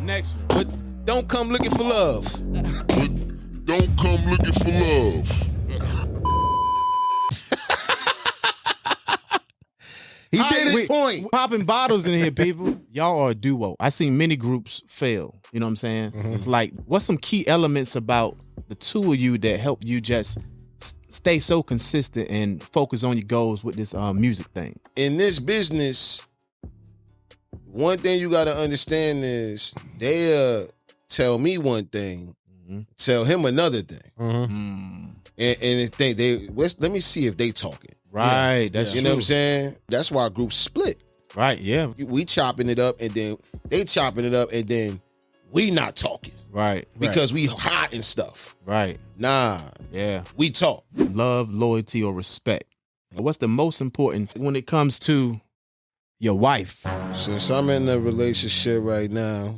Next one. But don't come looking for love. Don't come looking for love. He did his point. Popping bottles in here, people. Y'all are a duo. I seen many groups fail. You know what I'm saying? Mm-hmm. It's like, what's some key elements about the two of you that help you just stay so consistent and focus on your goals with this music thing? In this business, one thing you got to understand is they tell me one thing, tell him another thing, and if let me see if they talking. Right, that's you know what I'm saying. That's why groups split. Right, yeah, We chopping it up, and then they chopping it up, and then we not talking. right, Because we hot and stuff. right, Nah, yeah. we talk. Love, loyalty, or respect. What's the most important when it comes to your wife? Since I'm in a relationship right now,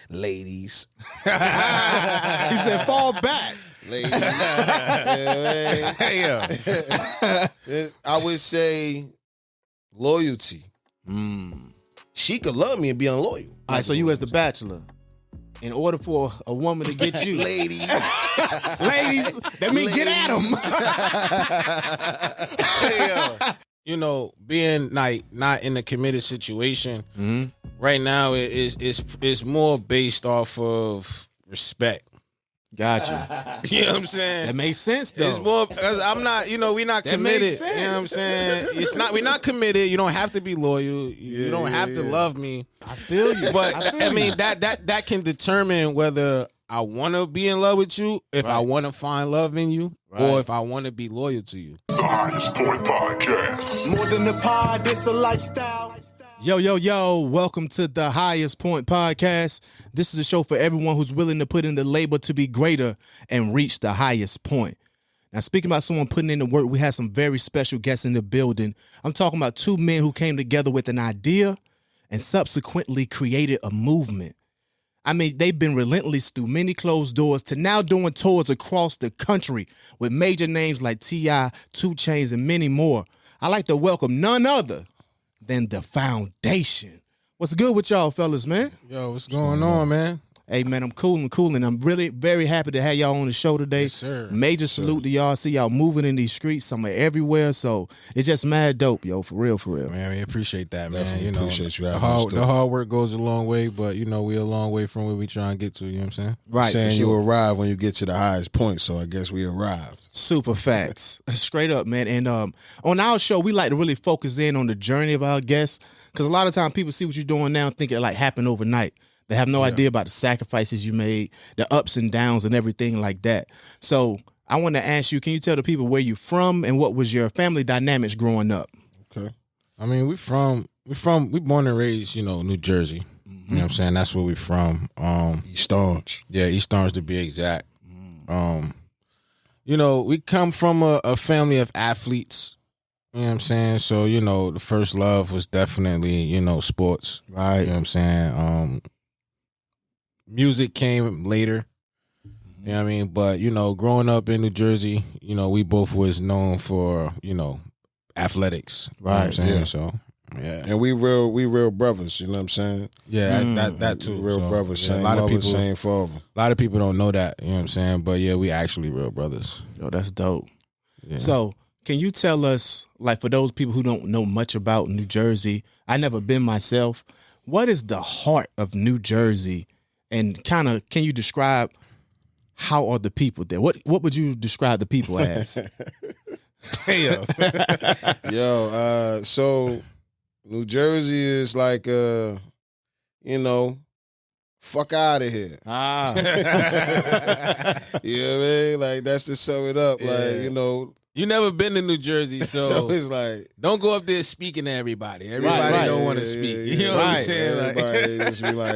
ladies. He said, fall back. Ladies. Yeah, I would say loyalty. She could love me and be unloyal. All right, so you as the bachelor, in order for a woman to get you, Ladies. ladies, that means get at them. You know, being like not in a committed situation right now it's more based off of respect. Gotcha. You know what I'm saying? That makes sense though. It's more because I'm not, we're not That committed. makes You know what I'm sense. saying? We're not committed. You don't have to be loyal. You don't have to love me. I feel you. But I feel I you. mean that can determine whether I want to be in love with you, if I want to find love in you, or if I want to be loyal to you. The Highest Point Podcast. More than a pod, it's a lifestyle. Yo, welcome to the Highest Point Podcast. This is a show for everyone who's willing to put in the labor to be greater and reach the highest point. Now, speaking about someone putting in the work, we have some very special guests in the building. I'm talking about two men who came together with an idea and subsequently created a movement. I mean, they've been relentless through many closed doors to now doing tours across the country with major names like T.I., 2 Chainz, and many more. I'd like to welcome none other than The Foundation. What's good with y'all, fellas, man? Yo, what's going on, man? Hey, man, I'm cool, and I'm really very happy to have y'all on the show today. Yes, sir. Major salute to y'all. See y'all moving in these streets somewhere everywhere, so it's just mad dope, yo, for real. Man, we appreciate that, man. Definitely appreciate you the having us, the hard work goes a long way, but we're a long way from where we trying to get to. You know what I'm saying? Right, Saying for you sure. arrive when you get to the highest point, so I guess we arrived. Super facts. Straight up, man. And on our show, we like to really focus in on the journey of our guests, because a lot of times people see what you're doing now and think it like happened overnight. They have no idea about the sacrifices you made, the ups and downs and everything like that. So I want to ask you, can you tell the people where you're from and what was your family dynamics growing up? Okay. I mean, we born and raised, New Jersey. You know what I'm saying? That's where we from. East Orange. Yeah, East Orange to be exact. We come from a family of athletes. You know what I'm saying? So, the first love was definitely, sports. Right. You know what I'm saying? Music came later. You know what I mean? But, growing up in New Jersey, we both was known for, athletics. You know what I'm saying? Yeah. So, yeah. And we real brothers, you know what I'm saying? Yeah, that too. Real So, brothers, yeah, same a lot of mother, people, same father. A lot of people don't know that, you know what I'm saying? But yeah, we actually real brothers. Yo, that's dope. Yeah. So can you tell us, like for those people who don't know much about New Jersey, I never been myself, what is the heart of New Jersey? And kind of, can you describe how are the people there? What would you describe the people as? So New Jersey is like, fuck out of here. Ah. You know what I mean? Like, that's to sum it up. Yeah. Like, You never been to New Jersey, so, so it's like, don't go up there speaking to everybody. Everybody right. don't want to speak. You know what I'm saying? Like, Everybody just be like,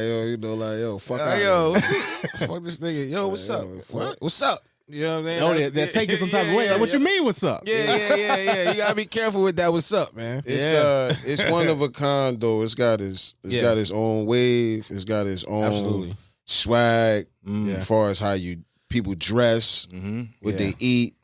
yo, fuck out yo, of here. fuck this nigga. Yo, what's up? What? What's up? You know what I'm saying? Oh, they're taking some type of way. Like, what you mean, what's up? Yeah. You gotta be careful with that. What's up, man? It's one of a kind though. It's got its own wave. It's got its own Absolutely. swag Yeah. as far as how people dress, what they eat.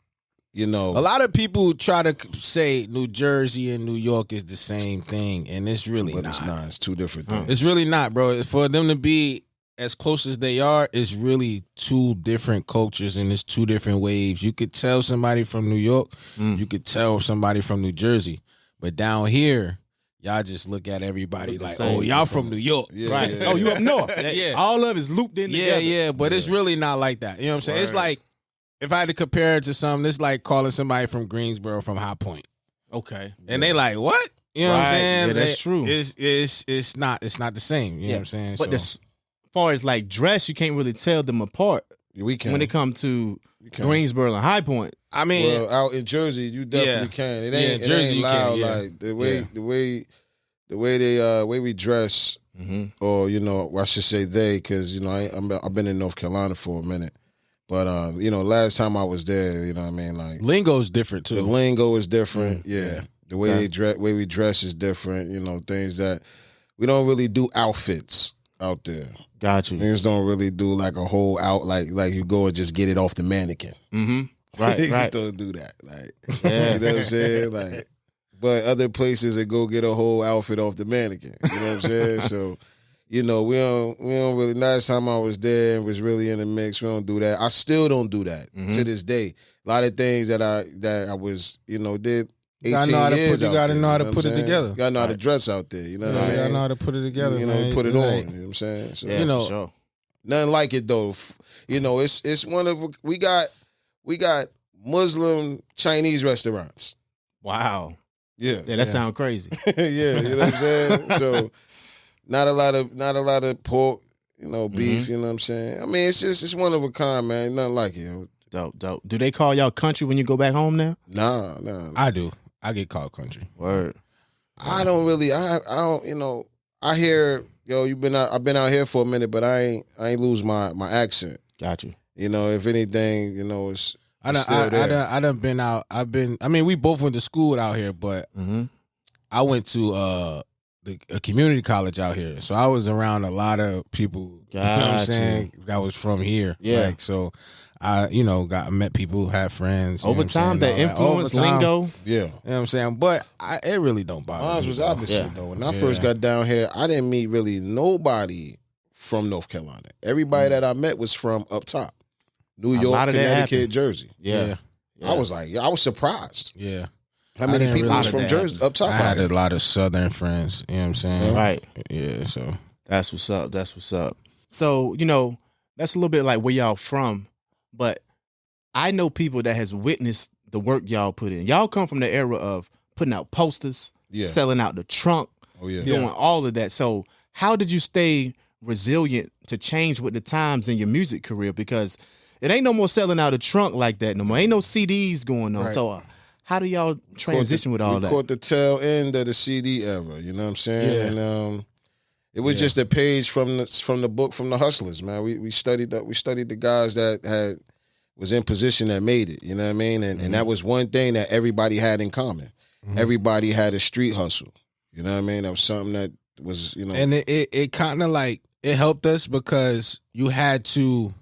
You know, A lot of people try to say New Jersey and New York is the same thing, and it's really but not. it's not. It's two different things. It's really not, bro. For them to be as close as they are, it's really two different cultures and it's two different waves. You could tell somebody from New York, you could tell somebody from New Jersey, but down here, y'all just look at everybody like, same. oh, y'all from New York. Yeah, Right. yeah, Oh, you up north. Yeah. All of it's looped in Yeah, together. but it's really not like that. You know what I'm saying? It's Word. like, if I had to compare it to something, it's like calling somebody from Greensboro from High Point. Okay. And they like, what? You know what I'm Right. saying? Yeah, that's true. It's not the same. You know what I'm saying? But as far as like dress, you can't really tell them apart we can. when it comes to can. Greensboro and High Point. I mean, Well, out in Jersey, you definitely can. It ain't, in Jersey it ain't you loud can, yeah. like the way Yeah. the way we dress, or I should say they, because I've been in North Carolina for a minute, but last time I was there, you know what I mean, like lingo's different too. the lingo is different. Yeah, the way they dress, way we dress is different. Things that we don't really do outfits out there. Got you. Niggas don't really do like a whole out like you go and just get it off the mannequin. Mm-hmm. Right, Niggas right. don't do that. Like, Yeah. you know what I'm saying? Like, but other places that go get a whole outfit off the mannequin. You know what I'm saying? So, we don't really. Last time I was there and was really in the mix, we don't do that. I still don't do that to this day. A lot of things that I was, did 18 years You out gotta there, know how to what put I'm it saying? together. You gotta know how to dress out there. You know what I You mean? gotta know how to put it together. man. Put it on. Like, You know what I'm saying? So, Yeah, you know, for sure. nothing like it though. It's one of we got Muslim Chinese restaurants. Wow. Yeah, Yeah, that sounds crazy. yeah, you know what I'm saying. So not a lot of pork, beef. You know what I'm saying. I mean, it's one of a kind, man. Nothing like it. Dope. Do they call y'all country when you go back home now? Nah. I do. I get called country. Word. I don't really. I don't. I hear I've been out here for a minute, but I ain't lose my accent. Got you. If anything, it's. I done been out. We both went to school out here, but I went to a community college out here. So I was around a lot of people, you know what I'm Got saying, that was from here. Yeah. Like, so I, met people, had friends. you know Over what I'm saying, time, that all that. influence, Over time, lingo. Yeah. You know what I'm saying? But it really don't bother Mine me. was though. opposite Yeah. though. When I first got down here, I didn't meet really nobody from North Carolina. Everybody that I met was from up top. New A York, lot of that Connecticut, happened. Jersey. Yeah. I was surprised. Yeah. How I many didn't people really- was from that Jersey up top? I out had here? a lot of Southern friends. You know what I'm saying? Right. Yeah. So That's what's up. So, that's a little bit like where y'all from, but I know people that has witnessed the work y'all put in. Y'all come from the era of putting out posters, Yeah. selling out the trunk, Oh yeah. doing all of that. So how did you stay resilient to change with the times in your music career? Because it ain't no more selling out the trunk like that no more. Ain't no CDs going on. Right. So how do y'all transition with all we that? caught the tail end of the CD era. You know what I'm saying? Yeah. And it was just a page from the book from the Hustlers, man. We studied that. We studied the guys that was in position that made it. You know what I mean? And that was one thing that everybody had in common. Everybody had a street hustle. You know what I mean? That was something that was, and it kind of like it helped us because you had to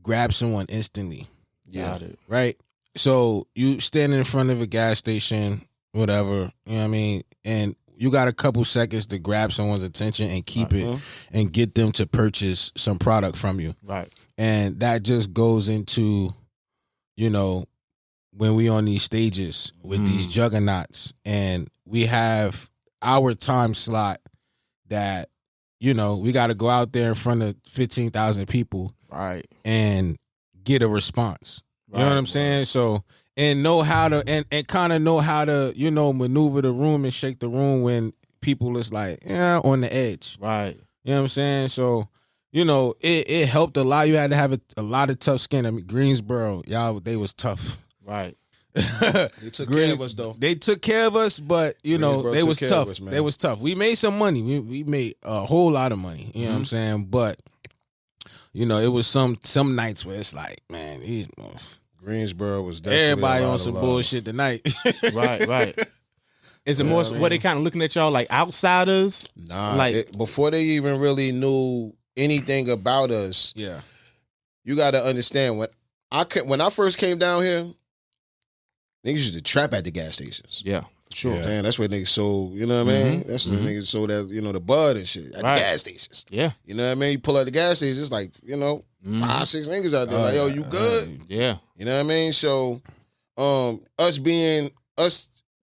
grab someone instantly. Got it. Right? So you standing in front of a gas station, whatever, you know what I mean? And you got a couple seconds to grab someone's attention and keep it and get them to purchase some product from you. Right. And that just goes into, when we on these stages with these juggernauts and we have our time slot that, we got to go out there in front of 15,000 people Right. and get a response. You know what I'm saying? So, and know how to, and kind of know how to, maneuver the room and shake the room when people is like, on the edge. Right. You know what I'm saying? So, it helped a lot. You had to have a lot of tough skin. I mean, Greensboro, y'all, they was tough. Right. they took care of us though. They took care of us, but Greensboro they took was care of tough. us, man. They was tough. We made some money. We made a whole lot of money. You know what I'm saying? But it was some nights where it's like, man, Greensboro was definitely everybody a lot on of some love. bullshit tonight. Right. Is it more what they kind of looking at y'all like outsiders? Nah, Like- before they even really knew anything about us, Yeah. you got to understand when I first came down here, niggas used to trap at the gas stations. Yeah, for sure. Yeah. Man, that's where niggas sold, you know what I mean? That's where niggas sold that, the bud and shit at Right. the gas stations. Yeah, You know what I mean? You pull out the gas station, it's like, 5, 6 niggas out there. Like, yo, you good? yeah, You know what I mean? So,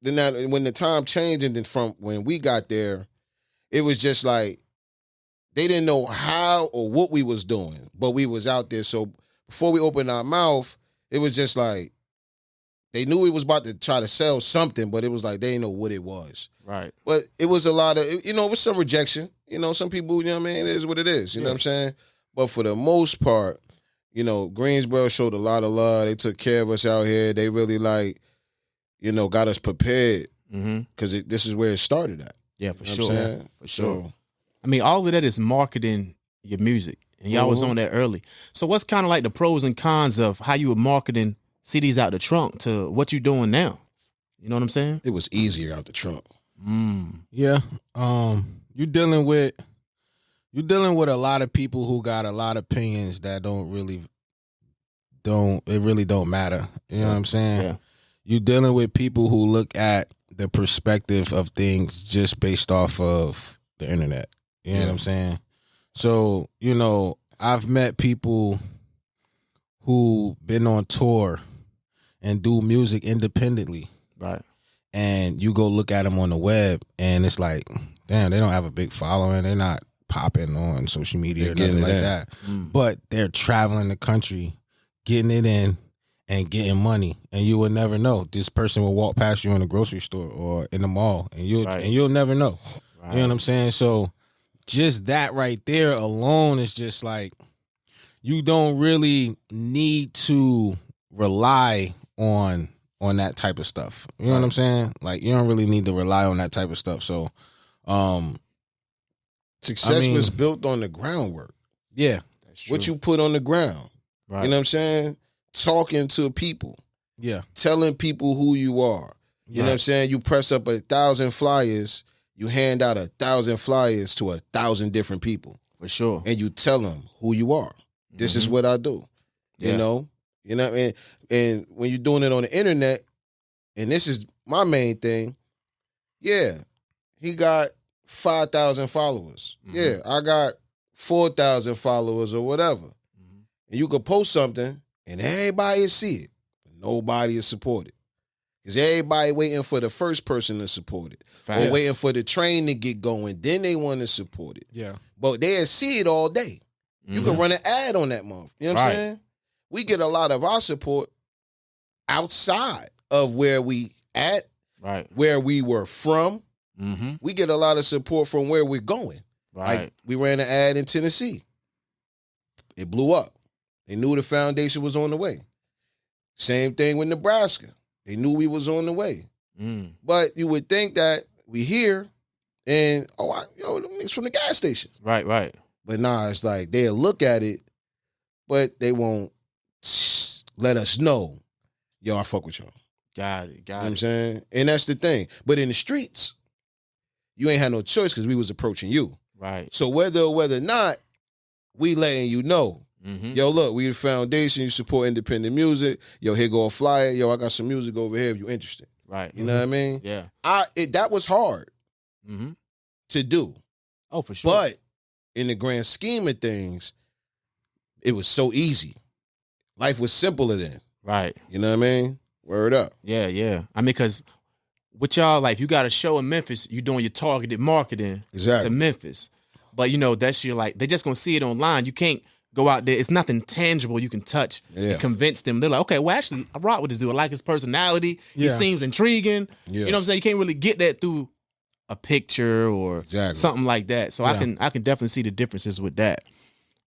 then that, when the time changed, and then from when we got there, it was just like they didn't know how or what we was doing, but we was out there. So before we opened our mouth, it was just like they knew we was about to try to sell something, but it was like they didn't know what it was. right. But it was a lot of, it was some rejection. Some people, you know what I mean? It is what it is. You know what I'm saying? But for the most part, Greensboro showed a lot of love. They took care of us out here. They really got us prepared because this is where it started at. Yeah, for You know what sure. I'm saying? For sure. So, I mean, all of that is marketing your music, and y'all was on that early. So, what's kind of like the pros and cons of how you were marketing CDs out the trunk to what you doing now? You know what I'm saying? it was easier out the trunk. Yeah. You're dealing with a lot of people who got a lot of opinions that really don't matter. You know what I'm saying? Yeah. You're dealing with people who look at the perspective of things just based off of the internet. You know what I'm saying? So, I've met people who been on tour and do music independently. Right. And you go look at them on the web, and it's like, damn, they don't have a big following. They're not popping on social media or nothing like that. But they're traveling the country, getting it in, and getting money. And you will never know. This person will walk past you in the grocery store or in the mall, and you'll never know. Right. You know what I'm saying? So just that right there alone is just like, you don't really need to rely on that type of stuff. You know what I'm saying? Like, you don't really need to rely on that type of stuff. So, Success was built on the groundwork. yeah. That's true. What you put on the ground. Right. You know what I'm saying? Talking to people. Yeah. Telling people who you are. You know what I'm saying? You press up 1,000 flyers, you hand out 1,000 flyers to 1,000 different people. For sure. And you tell them who you are. This is what I do. Yeah. You know what I mean? And when you're doing it on the internet, and this is my main thing, he got 5,000 followers. Yeah, I got 4,000 followers or whatever. And you could post something and everybody will see it, but nobody is support it. Because everybody waiting for the first person to support it. Facts. Or waiting for the train to get going. Then they want to support it. Yeah. But they'll see it all day. You can run an ad on that month. You know what I'm Right. saying? We get a lot of our support outside of where we at, Right. where we were from. Mm-hmm. We get a lot of support from where we're going. Right. Like, we ran an ad in Tennessee. It blew up. They knew the foundation was on the way. Same thing with Nebraska. They knew we was on the way. But you would think that we here and, them niggas from the gas station. Right. Right. But nah, it's like they'll look at it, but they won't let us know, yo, I fuck with y'all. Got it. You know Got what I'm it. saying? And that's the thing. But in the streets, you ain't had no choice because we was approaching you. Right. So whether or not, we letting you know, yo, look, we the foundation, you support independent music. Yo, here go a flyer. Yo, I got some music over here if you interested. Right. You know what I mean? Yeah. That was hard to do. Oh, for sure. But in the grand scheme of things, it was so easy. Life was simpler then. Right. You know what I mean? Word up. Yeah. Yeah. I mean, because with y'all, like, if you got a show in Memphis, you doing your targeted marketing Exactly. to Memphis. But, that's your, like, they're just going to see it online. You can't go out there. It's nothing tangible you can touch and convince them. They're like, okay, well, actually, I rock with this dude. I like his personality. He seems intriguing. Yeah. You know what I'm saying? You can't really get that through a picture or something like that. So I can definitely see the differences with that.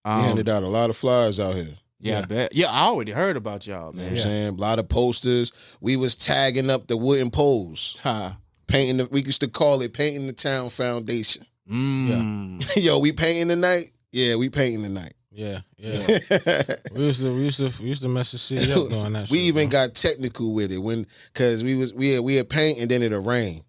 We handed out a lot of flyers out here. Yeah, I bet. Yeah, I already heard about y'all, You know man. what I'm saying? A lot of posters. We was tagging up the wooden poles. Painting we used to call it painting the town foundation. Yo, we painting tonight? Yeah, we painting tonight. Yeah. we used to mess the city up doing that shit. We even got technical with it because we had paint and then it'll rain.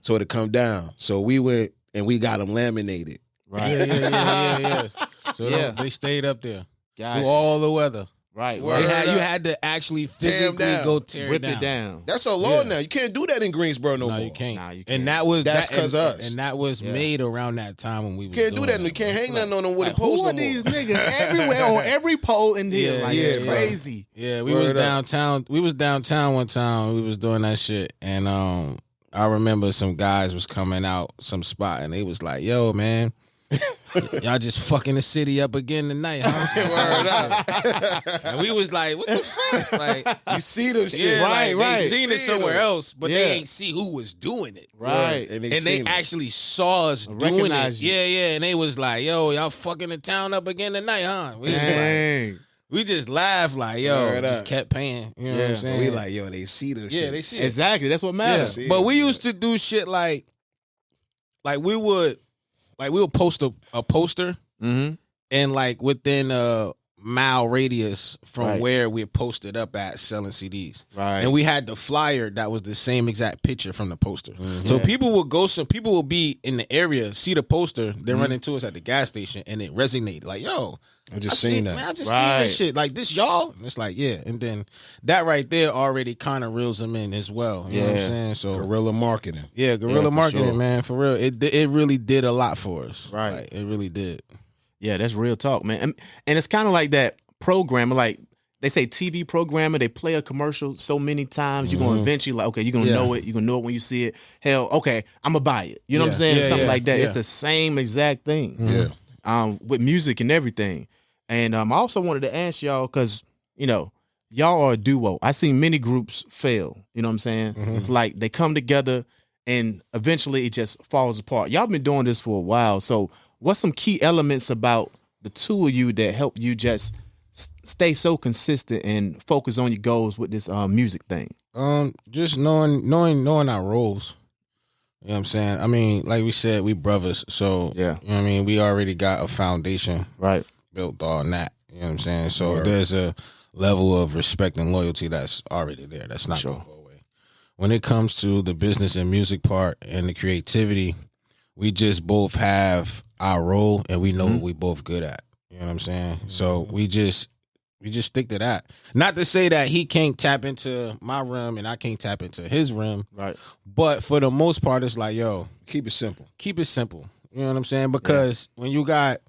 So it'll come down. So we went and we got them laminated. Right. Yeah. So Yeah. they stayed up there Gotcha. through all the weather. Right. Word You up. had to actually Tear 'em physically down. go tear Rip it down. That's a law Yeah. now. You can't do that in Greensboro no No, more. you can't. Nah, you can't. And that was That's that- 'cause and- us. And that was Yeah. made around that time when we was You can't do doing that. You can't hang nothing on them with Like, a post who are no more. these niggas everywhere on every pole in here? Yeah, Like, yeah, it's bro. crazy. Yeah, we Word was up. downtown. We was downtown one time. We was doing that shit, and I remember some guys was coming out some spot, and they was like, "Yo, man, y'all just fucking the city up again tonight, huh?" Word up. And we was like, "What the fuck?" Like, You see them shit. yeah, Right, like, right. They seen it See somewhere them. else, but Yeah. they ain't see who was doing it. Right. And they, And they seen it. actually saw us doing it. Recognized you. Yeah, yeah. And they was like, "Yo, y'all fucking the town up again tonight, huh?" We was like, Dang. we just laughed like, "Yo," Word just up. kept paying. You know what Yeah. I'm saying? We like, yo, they see them yeah, shit. they see it. Exactly. That's what Yeah. matters. See But it. we used to do shit like we would post a poster Mm-hmm. and like within a mile radius from Right. where we posted up at selling CDs. Right. And we had the flyer that was the same exact picture from the poster. Mm-hmm. So Yeah. people will be in the area, see the poster, then Mm-hmm. run into us at the gas station and it resonate. Like, yo, I just seen that. Man, I just seen Right. this shit. Like, this y'all? And it's like, yeah. And then that right there already kind of reels them in as well. You know what I'm Yeah. saying? So Guerrilla marketing. yeah, guerrilla for marketing, sure. man, for real. It really did a lot for us. Right. Like, it really did. Yeah, that's real talk, man. And it's kind of like that programmer, like they say TV programmer, they play a commercial so many times, you're gonna eventually like, okay, you're gonna Yeah. know it, you're gonna know it when you see it. Hell, okay, I'm gonna buy it. You know what I'm Yeah. saying? Yeah, Something yeah, like that. It's yeah. the same exact thing. Yeah. With music and everything. And I also wanted to ask y'all, because, y'all are a duo. I seen many groups fail. You know what I'm saying? It's like they come together and eventually it just falls apart. Y'all been doing this for a while. So what's some key elements about the two of you that help you just stay so consistent and focus on your goals with this music thing? Just knowing our roles. You know what I'm saying? I mean, like we said, we brothers. So, Yeah. you know what I mean? We already got a foundation Right. built on that. You know what I'm saying? So Word. there's a level of respect and loyalty that's already there. That's not Sure. going to go away. When it comes to the business and music part and the creativity, we just both have our role and we know what we both good at. You know what I'm saying? So we just stick to that. Not to say that he can't tap into my rim and I can't tap into his rim, Right. but for the most part, it's like, yo, Keep it simple. keep it simple. You know what I'm saying? Because when you got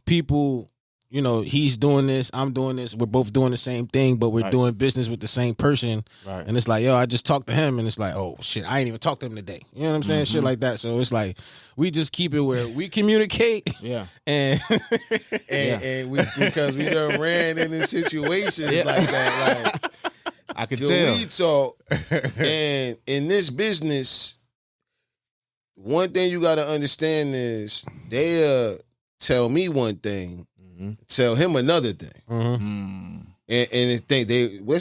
people, he's doing this, I'm doing this, we're both doing the same thing, but we're Right. doing business with the same person. Right. And it's like, yo, I just talked to him, and it's like, oh shit, I ain't even talked to him today. You know what I'm saying? Shit like that. So it's like we just keep it where we communicate Yeah. and And we because we done ran into situations like that. Like, I could yo, tell. we talk, and in this business, one thing you got to understand is they tell me one thing, tell him another thing, and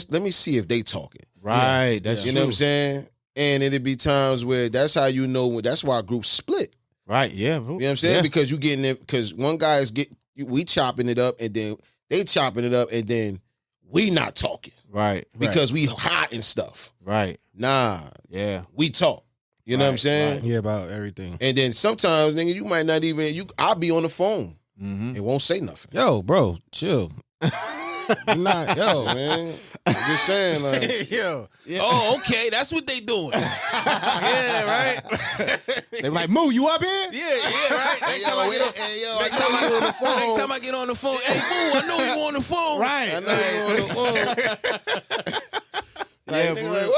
let me see if they talking. Right. That's You know what I'm saying? And it'd be times where that's how you know. That's why groups split. Right. Yeah. You know what I'm saying? Because you getting it. Because one guy is we chopping it up, and then they chopping it up, and then we not talking Right. because we hot and stuff. Right. Nah, Yeah. we talk. You know what I'm Right, saying? yeah, about everything. And then sometimes, nigga, you might not even. I'll be on the phone and won't say nothing. Yo, bro, chill. You're not, yo, Man, I'm just saying, like, yo. Oh, okay, that's what they doing. Yeah, right. They were like, Moo, you up here? Yeah, right. hey yo, I Next know time you on the phone. Next time I get on the phone, hey, boo, I know you on the phone. Right. I know you on the phone. Yeah, Like, for nigga, real.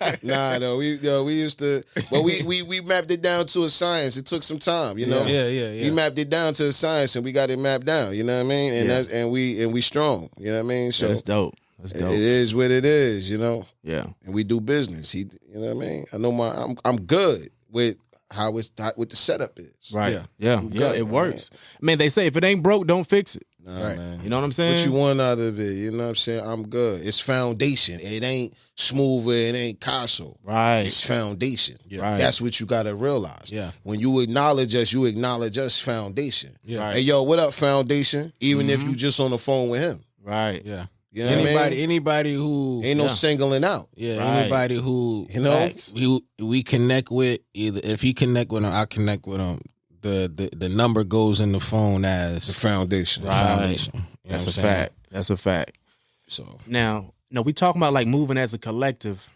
like, what? Nah, no, we used to, but we mapped it down to a science. It took some time, you know. Yeah. We mapped it down to a science, and we got it mapped down. You know what I mean? And Yeah. that's and we strong. You know what I mean? So That's dope. That's it dope. is what it is. You know, Yeah. and we do business. You know what I mean? I know I'm good with what the setup is. Right. Yeah. Yeah. Yeah. good, It man. works. Man, they say if it ain't broke, don't fix it. Nah, Right. man. You know what I'm saying? What you want out of it? You know what I'm saying? I'm good. It's foundation. It ain't smooth. It ain't castle. Right. It's foundation. Right. That's what you gotta realize. Yeah. When you acknowledge us foundation. Yeah. Right. Hey yo, what up, foundation? Even if you just on the phone with him. Right. Yeah. You know what I mean? Anybody who Ain't no Yeah. singling out. yeah, Right. anybody who You know? Facts. we connect with, either if he connect with him, I connect with him. The number goes in the phone The as foundation. the Right. foundation. You know That's a what I'm saying? fact. That's a fact. So Now, we talking about like moving as a collective.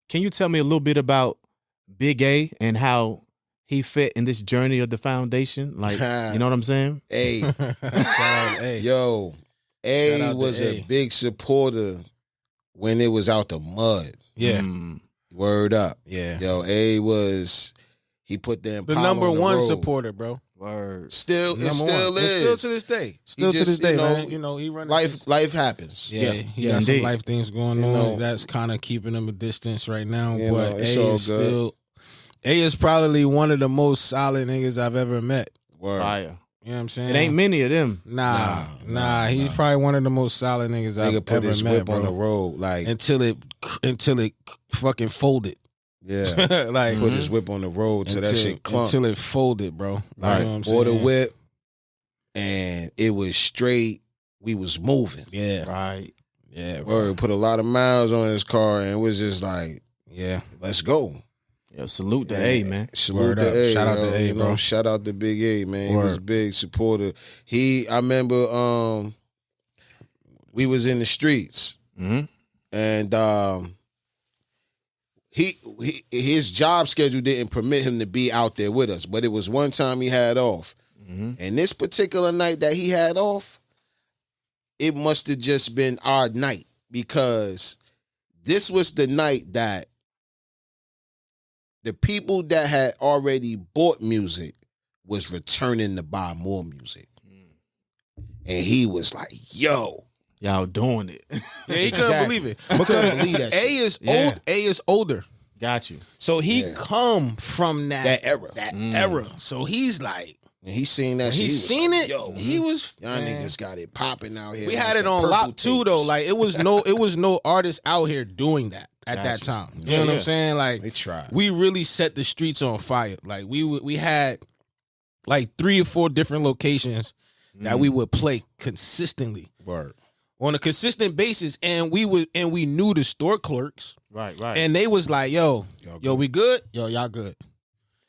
Can you tell me a little bit about Big A and how he fit in this journey of the foundation? Like, you know what I'm saying? Hey, shout out, hey. yo, Shout A out to was A. a big supporter when it was out the mud. Yeah, Word up. yeah. Yo, A was, he put them The number one supporter, bro. Word. Still, it Number still one. is. It's still to this day. Still to just, this day, you know, man. You know, he running Life happens. Yeah, Yeah, he yeah, got some indeed. life things going You on. know. That's kind of keeping him a distance right now. You But know, it's A all is good. still, A is probably one of the most solid niggas I've ever met. Word. Fire. You know what I'm saying? It ain't many of them. Nah. He's probably one of the most solid niggas Nigga I've put ever his met, whip bro. on the road. Like, Until it fucking folded. yeah. Like Put his whip on the road till that shit clump. until it folded, bro. Like, Right. you know what I'm Or the saying? whip, and it was straight. We was moving. Yeah, Right. yeah, bro. Word. Put a lot of miles on his car, and it was just like, Yeah. let's go. Yo, salute to A, man. Salute Word to up. A. Shout out yo, to A, you know, bro. shout out to Big A, man. He was a Word. big supporter. I remember we was in the streets, Mm-hmm. and his job schedule didn't permit him to be out there with us, but it was one time he had off. Mm-hmm. And this particular night that he had off, it must have just been our night, because this was the night that the people that had already bought music was returning to buy more music. And he was like, yo. Y'all doing it. Yeah, he couldn't Exactly. believe it Couldn't because believe that A shit. is Yeah. old. A is older, Got you. so he Yeah. come from That era. That era. So he's like, And he seen that shit. he was seen like, it. Yo, He was. y'all man. niggas got it popping out here. We like had it the on purple lock too, though. tapes. Like it was no artist out here doing that at that Gotcha. time. You Yeah, know what yeah. I'm saying? Like They tried. we really set the streets on fire. Like we had like 3 or 4 different locations that we would play consistently Word. on a consistent basis, and we knew the store clerks, Right, right. and they was like, "Yo, Y'all yo, good. we good? Yo, y'all good."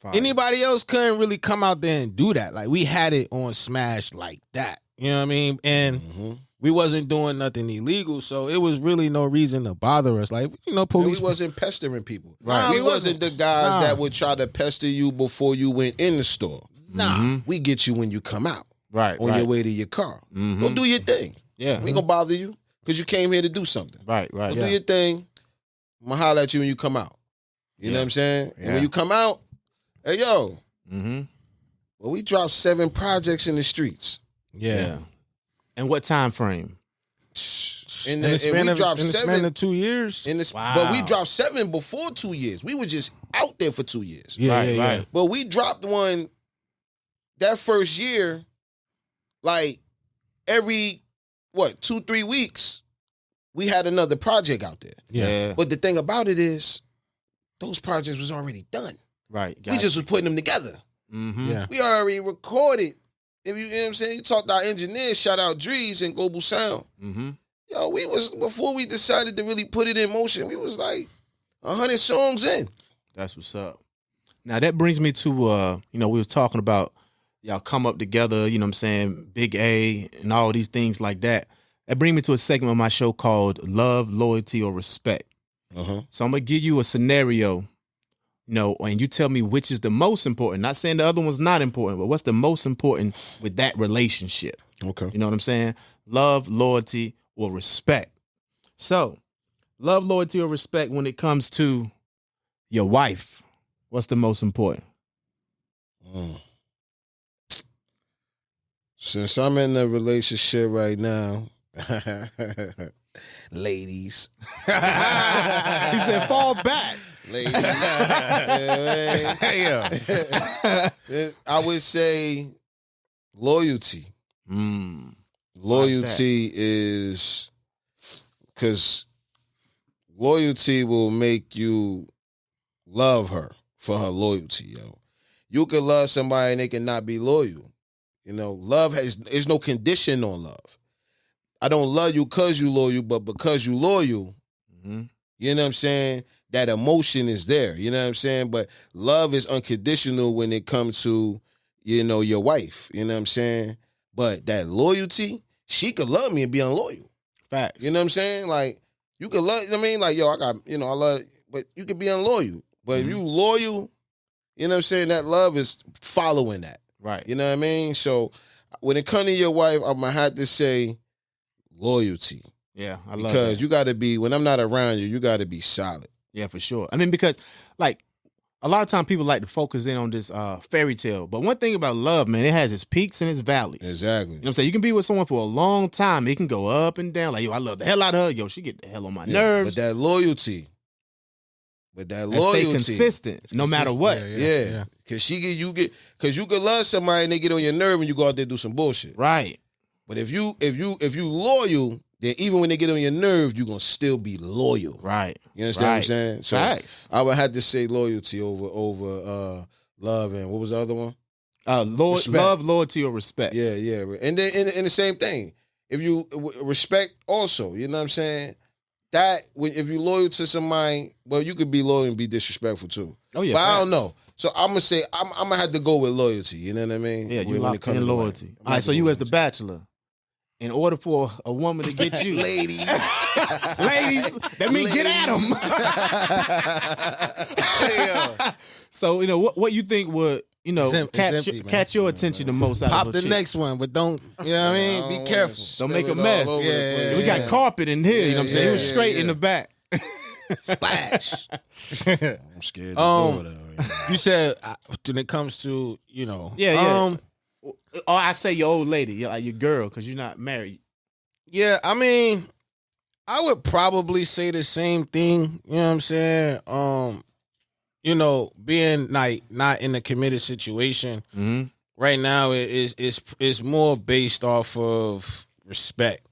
Fire. Anybody else couldn't really come out there and do that. Like we had it on Smash like that. You know what I mean? And Mhm. we wasn't doing nothing illegal, so it was really no reason to bother us. Like, you know, And police. we wasn't pestering people. Right. We we wasn't the guys Nah. that would try to pester you before you went in the store. Nah. We get you when you come out right, on right. your way to your car. Mhm. Go do your thing. Yeah. We ain't gonna bother you because you came here to do something. Right, right. Go do your thing. I'm gonna holler at you when you come out. You know Yeah. what I'm saying? And Yeah. when you come out, hey yo, Mm-hmm. well, we dropped 7 projects in the streets. Yeah. And what time frame? And In the span we of, dropped in the 7 span of 2 years. in this, Wow. but we dropped 7 before 2 years. We were just out there for 2 years. Yeah, right, yeah, right. But we dropped one that first year, like every 2-3 weeks, we had another project out there. Yeah. But the thing about it is, those projects was already done. Right. We just was putting them together. Mm-hmm. Yeah. We already recorded. If you know what I'm saying, you talked to our engineers, shout out Drees and Global Sound. Mm-hmm. Yo, we was, before we decided to really put it in motion, we was like 100 songs in. That's what's up. Now that brings me to we was talking about y'all come up together, you know what I'm saying, Big A and all these things like that. That brings me to a segment of my show called Love, Loyalty, or Respect. Uh-huh. So I'm gonna give you a scenario, and you tell me which is the most important. Not saying the other one's not important, but what's the most important with that relationship? Okay. You know what I'm saying? Love, loyalty, or respect. So, love, loyalty, or respect when it comes to your wife. What's the most important? Since I'm in a relationship right now, ladies. He said, fall back. Ladies. Yeah, Yeah. I would say loyalty. Loyalty is because loyalty will make you love her for her loyalty, yo. You could love somebody and they cannot be loyal. You know, there's no condition on love. I don't love you because you loyal, but because you loyal, you know what I'm saying? That emotion is there. You know what I'm saying? But love is unconditional when it comes to, your wife. You know what I'm saying? But that loyalty, she could love me and be unloyal. Facts. You know what I'm saying? Like, you could love, I mean, like, yo, I got, I love, but you could be unloyal. But if you loyal, you know what I'm saying? That love is following that. Right. You know what I mean? So when it comes to your wife, I'm going to have to say loyalty. Yeah, I love Because that. you got to be, when I'm not around you, you got to be solid. Yeah, for sure. I mean, because like a lot of times people like to focus in on this fairy tale. But one thing about love, man, it has its peaks and its valleys. Exactly. You know what I'm saying? You can be with someone for a long time. It can go up and down. Like, yo, I love the hell out of her. Yo, she get the hell on my nerves. But that loyalty. And stay consistent, no matter what. Yeah. Cause you could love somebody and they get on your nerve and you go out there and do some bullshit. Right. But if you loyal, then even when they get on your nerve, you're gonna still be loyal. Right. You understand what I'm saying? So Facts. I would have to say loyalty over love, and what was the other one? Respect. Love, loyalty, or respect. Yeah. And then and the same thing. If you respect also, you know what I'm saying? That if you're loyal to somebody, well, you could be loyal and be disrespectful too. Oh yeah. But I don't facts. know. So I'm gonna say I'm gonna have to go with loyalty. You know what I mean? Yeah, you when lock it comes in to loyalty. wife. All right, so you as the bachelor, in order for a woman to get you, ladies, that means get at them. So what you think would catch your attention the most out Pop of a the chick? next one, but don't, you know what I mean? Be careful. Don't make a Spill it mess. all over the place. We got carpet in here. You know what I'm saying? He was yeah, straight in yeah. the back. Splash. I'm scared to go there. You said when it comes to, Yeah. Or I say your old lady, your girl, because you're not married. Yeah, I mean, I would probably say the same thing. You know what I'm saying? Being like not in a committed situation right now is more based off of respect.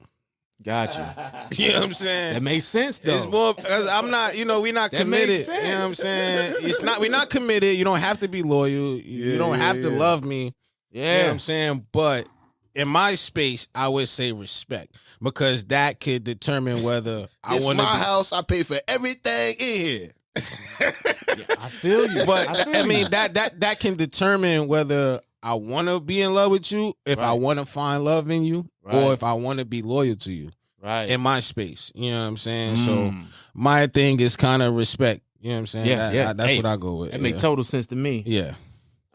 Gotcha. You know what I'm saying? That makes sense though. It's more because I'm not, we're not That committed. makes You know what I'm sense. saying? We're not committed. You don't have to be loyal. You don't have to love me. You know what I'm saying? But in my space, I would say respect because that could determine whether I It's want my to. house. I pay for everything in here. I feel you. But I mean that can determine whether I want to be in love with you, if I want to find love in you, or if I want to be loyal to you. Right. In my space, you know what I'm saying? So my thing is kind of respect. You know what I'm saying? Yeah, That's what I go with. That make total sense to me. Yeah.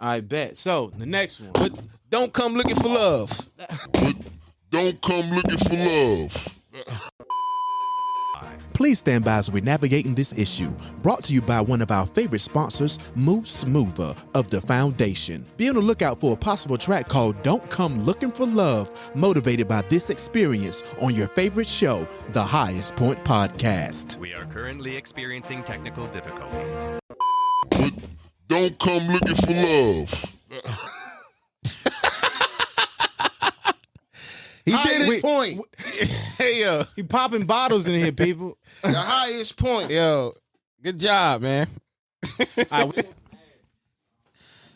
I bet. So the next one. But don't come looking for love. Don't come looking for love. Please stand by as we're navigating this issue. Brought to you by one of our favorite sponsors, Move Smoother of The Foundation. Be on the lookout for a possible track called Don't Come Looking for Love, motivated by this experience on your favorite show, The Highest Point Podcast. We are currently experiencing technical difficulties. Don't come looking for love. He did his Wait, point. Hey, yo. He popping bottles in here, people. The highest point. Yo, good job, man.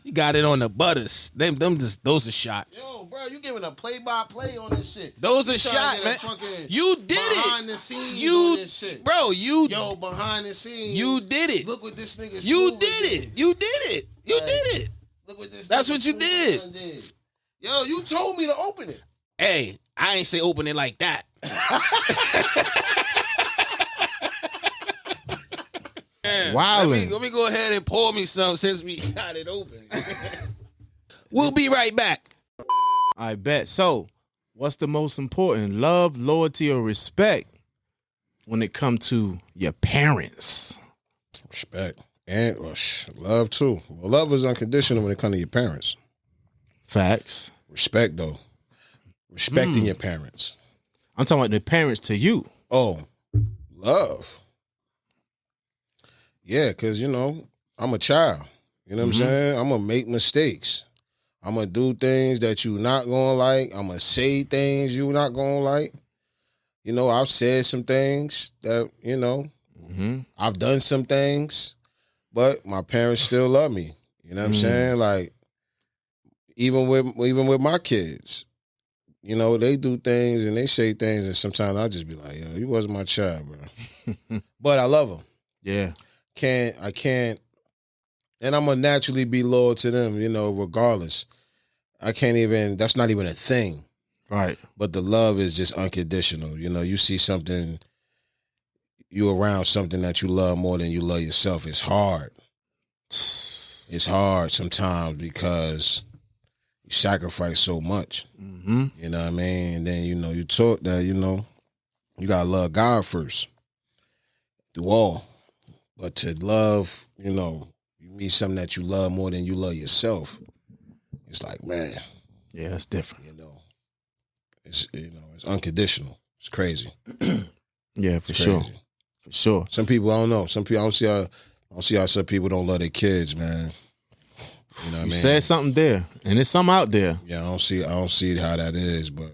You got it on the butters. Those are shot. Yo, bro, you giving a play-by-play on this shit. Those are You trying shot, to man. get a fucking You did it. behind the scenes on this shit. Bro, Yo, behind the scenes. You did it. Look what this nigga You Smooth did it. You did it. You Right. did it. Look what this That's nigga what you Smooth did. Yo, you told me to open it. Hey, I ain't say open it like that. Wildin'. Let me go ahead and pour me some since we got it open. We'll be right back. I bet. So, what's the most important? Love, loyalty, or respect when it comes to your parents? Respect. And love, too. Well, love is unconditional when it comes to your parents. Facts. Respect, though. Respecting your parents. I'm talking about the parents to you. Oh, love. Yeah, because, I'm a child. You know what I'm saying? I'm going to make mistakes. I'm going to do things that you're not going to like. I'm going to say things you're not going to like. I've said some things that, I've done some things, but my parents still love me. You know what I'm saying? Like, even with my kids, they do things and they say things, and sometimes I'll just be like, yo, you wasn't my child, bro. But I love them. Yeah. I can't, and I'm gonna naturally be loyal to them, regardless. That's not even a thing. Right. But the love is just unconditional. You know, you see something, you around something that you love more than you love yourself. It's hard. It's hard sometimes because you sacrifice so much. Mm-hmm. You know what I mean? And then, you know, you taught that, you know, you got to love God first. Do all. But to love, you know, you meet something that you love more than you love yourself. It's like, man, Yeah, that's different. you know, it's unconditional. It's crazy. Yeah, for It's sure. crazy. For sure. Some people, I don't know. Some people, I don't see how some people don't love their kids, man. You know what I You mean? said something there, and there's something out there. Yeah, I don't see how that is, but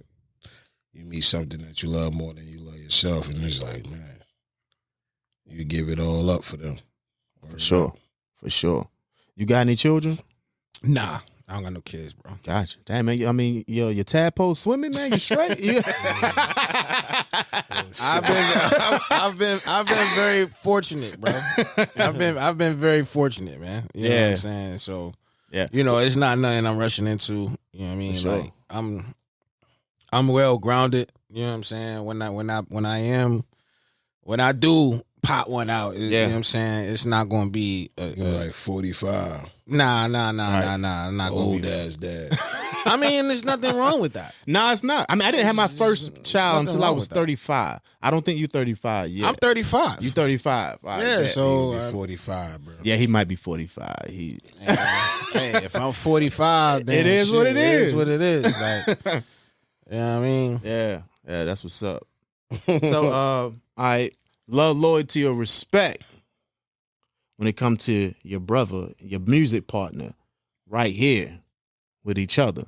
you meet something that you love more than you love yourself, and it's like, man, you give it all up for them. For sure. For sure. You got any children? Nah, I don't got no kids, bro. Gotcha. Damn, man. I mean, your tadpole swimming, man. You straight? You- I've been very fortunate, bro. I've been very fortunate, man. You know what Yeah. I'm saying? So Yeah. you know, it's not nothing I'm rushing into. You know what I mean? For sure. Like I'm well grounded. You know what I'm saying? When I do pop one out, you know what I'm saying? It's not gonna be You're like 45, nah. I'm not old gonna be. ass dad. I mean, there's nothing wrong with that. No, it's not. I mean, I didn't have my first child nothing until I wrong was with that. 35. I don't think you're 35 yet. I'm 35. You 35. All right, Yeah, bet. so You'll be 45, bro. Yeah, he might be 45. hey, if I'm 45, then It is what it It is. is what it is. Like, you know what I mean? Yeah, that's what's up. So, all right, love, loyalty, or respect when it comes to your brother, your music partner, right here with each other.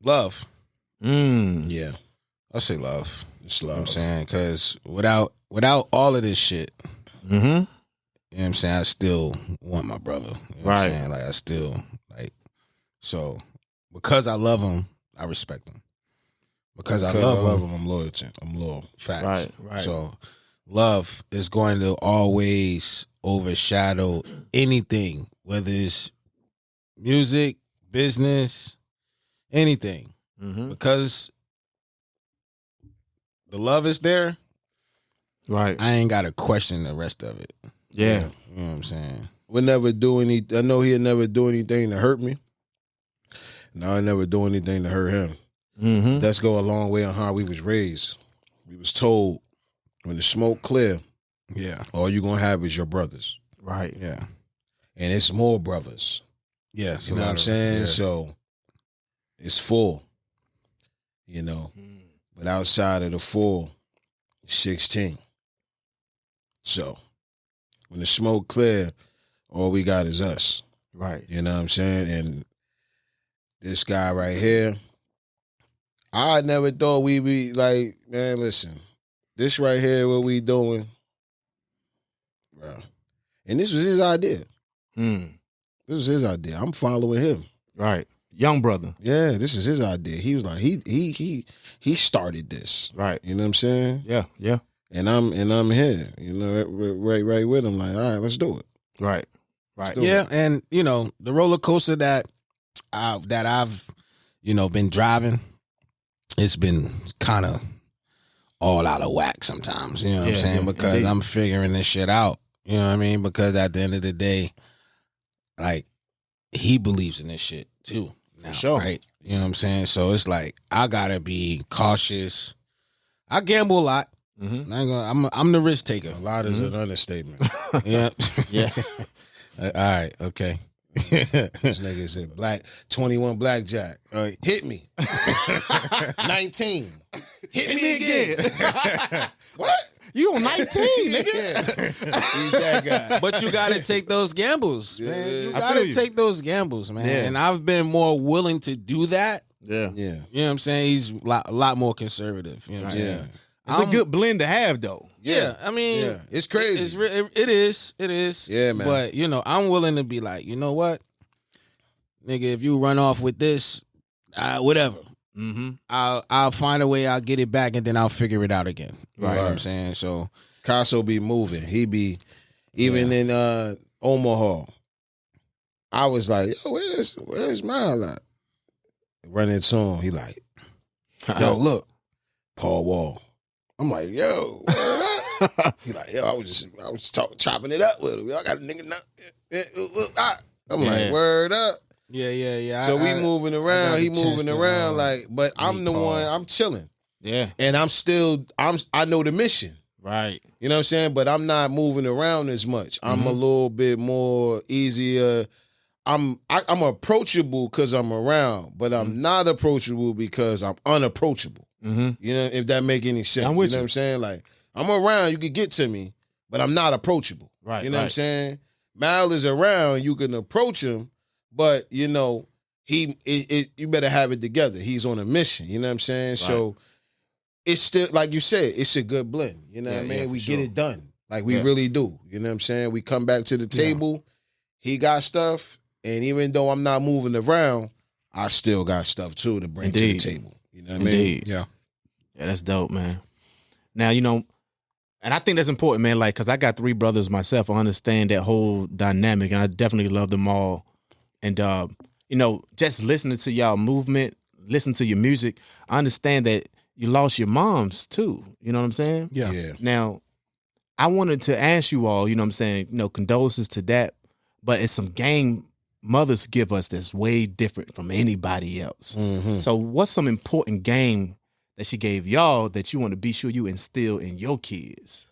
Love. Yeah, I'll say love. it's You know what I'm love. saying? Because without all of this shit, Mm-hmm. you know what I'm saying, I still want my brother. You know what Right. I'm saying? Like, I still, like, so because I love him, I respect him. Because I love him, him, I'm loyal to him. I'm loyal. facts. Right. So love is going to always overshadow anything, whether it's music, business, anything. Mm-hmm. Because the love is there, Right. I ain't got to question the rest of it. Yeah. You know what I'm saying? Would never do any. I know he'd never do anything to hurt me. No, I never do anything to hurt him. Mm-hmm. Let's go a long way on how we was raised. We was told when the smoke clear, Yeah. all you gonna have is your brothers, Right. Yeah. and it's more brothers. Yeah. it's You a know what lot I'm of- saying? yeah. So it's full. You know, but outside of the full, 16. So when the smoke clear, all we got is us. Right. You know what I'm saying? And this guy right here, I never thought we'd be like, man, listen, this right here, what we doing, bro. And this was his idea. Mm. This was his idea. I'm following him. Right. Young brother. Yeah, this is his idea. He was like, he started this. Right. You know what I'm saying? Yeah. Yeah. And I'm here. You know, right with him. Like, all right, let's do it. Right. Right. do Yeah, and you know the roller coaster that I've you know been driving, it's been kind of all out of whack sometimes. You know what I'm Yeah, saying? yeah, Because indeed. I'm figuring this shit out. You know what I mean? Because at the end of the day, like he believes in this shit too. Now, sure. right? You know what I'm saying? So it's like I gotta be cautious. I gamble a lot. Mm-hmm. I ain't gonna, I'm the risk taker. A lot is an understatement. Yeah. Yeah. All right. Okay. This nigga said 21 blackjack. Right. Hit me. 19. Hit me again. What? You on 19, nigga. He's that guy. But you got to take those gambles, man. Yeah. You I got feel to you. take those gambles, man. Yeah. And I've been more willing to do that. Yeah. Yeah. You know what I'm saying? He's a lot more conservative. You know what I'm Yeah. saying? It's a good blend to have, though. Yeah. I mean, Yeah. It's crazy. It is. It is. Yeah, man. But, you know, I'm willing to be like, you know what? Nigga, if you run off with this, whatever. Mm-hmm. I'll find a way, I'll get it back, and then I'll figure it out again. You know what I'm Right. saying? So, Casso be moving. He be even in Omaha. I was like, yo, where's Mal at? Run into him. He like, yo, look, Paul Wall. I'm like, yo, word up? He like, yo, I was chopping it up with him. Yo, I got a nigga. I'm like, word up. Yeah. So we moving around. He moving around like, but I'm the one. I'm chilling. Yeah. And I know the mission. Right. You know what I'm saying? But I'm not moving around as much. I'm a little bit more easier. I'm approachable because I'm around, but I'm not approachable because I'm unapproachable. Mm-hmm. You know, if that make any sense. I'm You with know what I'm saying? Like, I'm around, you can get to me, but I'm not approachable. Right. You know what I'm saying? Mal is around, you can approach him, but you know, you better have it together. He's on a mission. You know what I'm saying? Right. So it's still, like you said, it's a good blend. You know what I mean? We get it done. Like we really do. You know what I'm saying? We come back to the table. He got stuff. And even though I'm not moving around, I still got stuff too to bring to the table. You know what I mean? Yeah. Yeah, that's dope, man. Now, you know, and I think that's important, man, like, because I got 3 brothers myself. I understand that whole dynamic, and I definitely love them all. And, you know, just listening to y'all movement, listen to your music, I understand that you lost your moms too. You know what I'm saying? Yeah. Now, I wanted to ask you all, you know what I'm saying, you know, condolences to that, but it's some game mothers give us that's way different from anybody else. Mm-hmm. So what's some important game that she gave y'all that you want to be sure you instill in your kids?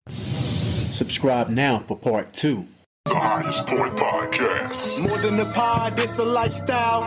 Subscribe now for part 2. The Highest Point Podcast. More than a pod, it's a lifestyle.